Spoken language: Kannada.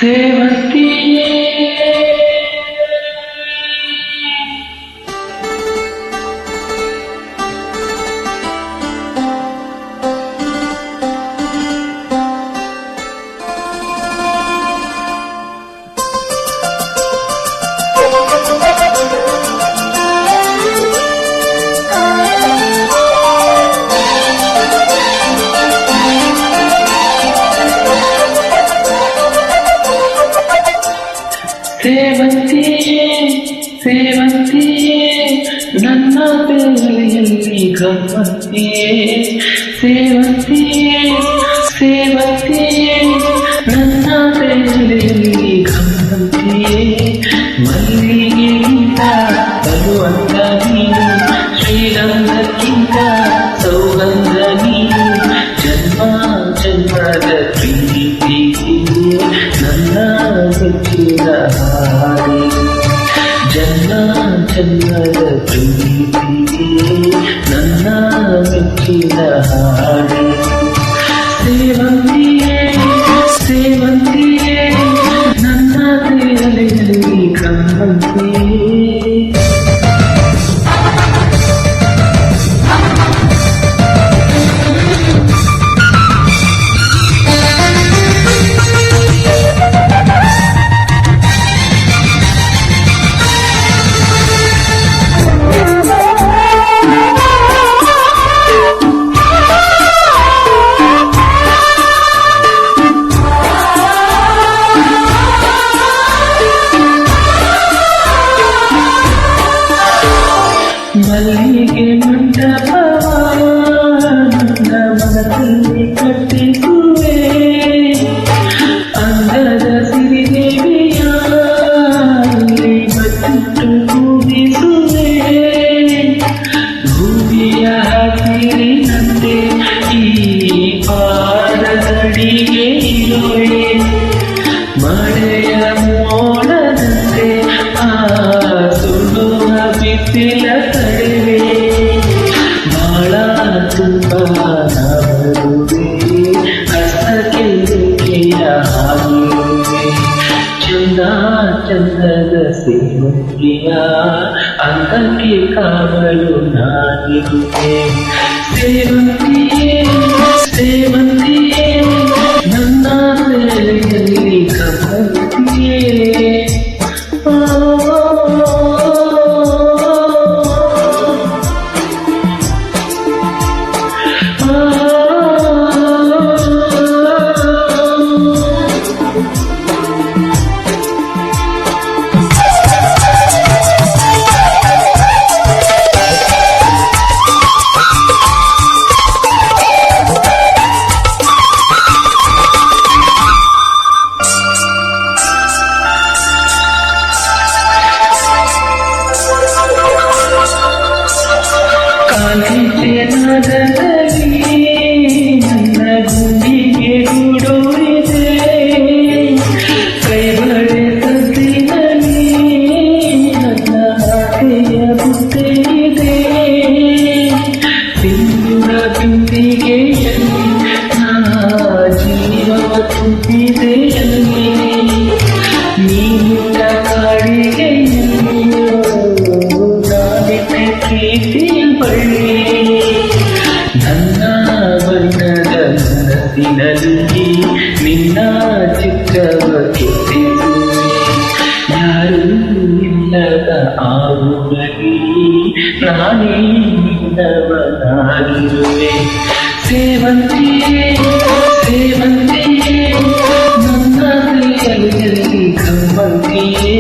ಸೇವಂತಿಯೇ ಸೇವಂತಿಯೇ ಸೇವಂತಿಯೇ ನನ್ನ ಬೆಲೆಯಲ್ಲಿ ಗಮ್ಮತ್ತಿಯೇ ಸೇವಂತಿಯೇ ಸೇವಂತಿಯೇ ನನ್ನ ಬೆಲೆಯಲ್ಲಿ ಗಮ್ಮತ್ತಿಯೇ ಮಲ್ಲಿಗೆಗಿಂತ ಬರುವಂತ ನೀನು ಶ್ರೀಗಂಧಕ್ಕಿಂತ ಸೌಗಂಧ ನೀನು ಜನ್ಮ ಜನ್ಮದ ಪ್ರೀತಿ ನನ್ನ ಮೆಚ್ಚಿದ ಹಾಡಿ ಜನ್ಮ ಜನ್ಮದ ಪ್ರೀತಿ ನನ್ನ ಮೆಚ್ಚಿದ ಹಾಡಿ ಸೇವಂತಿಯೇ ಸೇವಂತಿಯೇ ನನ್ನ ದೇಹದಲ್ಲಿ ಗಮ್ಮತ್ತಿಯೇ ಮಲ್ಲಿಗೆ ಮಂಟಪವ ನನ್ನ ಮನದಲ್ಲಿ ಕಟ್ಟಿಸುವೆ ಅಂದದ ಸಿರಿದೇವಿಯ ಬಚ್ಚಿಟ್ಟು ಕೂಗಿಸುವೆ ಭೂಮಿಯ ಹಸಿರಿನಂತೆ ಈ ಪಾದದಡಿಗೆ ಇರುವೆ ಮಳೆಯ ಮೋಡದಂತೆ ಆ ಸುಡುವ ಬಿಸಿಲ ತಡೆವೆ ಬಾಳ ತುಂಬ ನವರುವೆ ಹಸ್ತಕ್ಕೆ ರೇಖೆಯ ಹಾಗಿರುವೆ ಚಂದ ಚಂದದ ಸೇವಂತಿಯ ಅಂಗಕ್ಕೆ ಕಾವಲು ನಾನಿರುವೆ ಸೇವಂತಿಯೇ ಸೇವಂತಿಯೇ ನನ್ನ ಬೆಲೆಯಲ್ಲಿ ಗಮ್ಮತ್ತಿಯೇ ಕಾಲಿಂಚನದಲ್ಲಿ ನನ್ನ ಗುಂಡಿಗೆ ಗೂಡೂರಿದೆ ಕೈಬಳೆ ಸದ್ದಿನಲ್ಲಿ ನನ್ನ ಆಸೆಯ ಬುದ್ಧಿ ಇದೆ ಸಿಂಧೂರ ಬಿಂದಿಗೆಯಲ್ಲಿ ನಾ ಜೀವವ ತುಂಬಿದೆಯಲ್ಲಿ ನೀನಿಂದ ಕಾಡಿಗೆಯಲ್ಲಿ ನಾನಿಟ್ಟೆ ಪ್ರೀತಿಯ ಬಳ್ಳಿ ನನ್ನ ಬಣ್ಣದ ಮನಸ್ಸಿನಲ್ಲಿ ನಿನ್ನ ಚಿತ್ರವ ಕೆತ್ತಿಸುವೆ ಯಾರೂ ಇಲ್ಲದ ಆವುಗಳಲ್ಲಿ ನಾನೇ ನಿನ್ನವನಾಗಿರುವೆ ಸೇವಂತಿಯೇ ಸೇವಂತಿಯೇ ನನ್ನ ದೇಹದಲ್ಲಿ ಗಮ್ಮತ್ತಿಯೇ